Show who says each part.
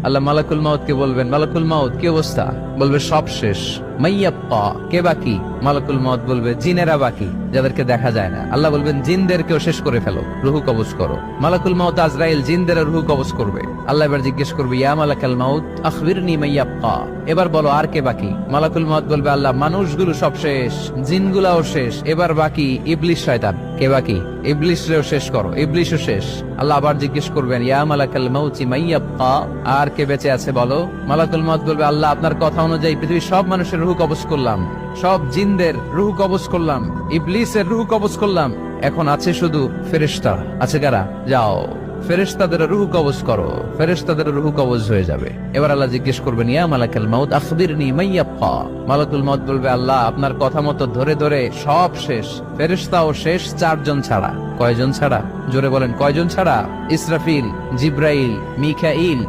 Speaker 1: আল্লাহ মালাকুল মাউত কে বলবেন, মালাকুল মাউত কি অবস্থা? বলবে সব শেষ। মাইয়াব্বা, কে বাকি? মালাকুল মাউত বলবে জিনেরা বাকি, যাদেরকে দেখা যায় না। আল্লাহ বলবেন জিনদেরকেও শেষ করে ফেলো, রুহু কবজ করো। মালাকুল মাউত আজরাইল জিনদের রুহু কবজ করবে। আল্লাহ এবার জিজ্ঞেস করবে, ইয়া মালাকাল মাউত আখবিরনি মাইয়াব্বা, এবার বলো আর কে বাকি? মালাকুল মাউত বলবে, আল্লাহ মানুষগুলো সব শেষ, জিনগুলাও শেষ, এবার বাকি ইবলিস শয়তান। কে বাকি? ইবলিসরেও শেষ করো, ইবলিসও শেষ। আল্লাহ আবার জিজ্ঞেস করবেন, ইয়া মালাকাল মাউতি মাইয়াব্বা, আর কে বেঁচে আছে বলো? মালাকুল মাউত বলবে, আল্লাহ আপনার কথা অনুযায়ী পৃথিবীর সব মানুষের রুহু কবজ করলাম, সব জিনদের রুহু কবজ করলাম, ইবলিসের রুহু কবজ করলাম, এখন আছে শুধু ফেরেশতা। আছে কারা? যাও ফেরেশতাদের রুহু কবজ করো। ফেরেশতাদের রুহু কবজ হয়ে যাবে। এবার আল্লাহ জিজ্ঞেস করবেন, ইয়া মালাকাল মাউত আখবিরনি মাইয়াব্বা। মালাকুল মাউত বলবে, আল্লাহ আপনার কথা মতো ধরে ধরে সব শেষ, ফেরেশতাও শেষ, 4 জন ছাড়া। কয়জন ছাড়া? জোরে বলেন, কয়জন ছাড়া? ইসরাফিল, জিব্রাইল, মিকাইল,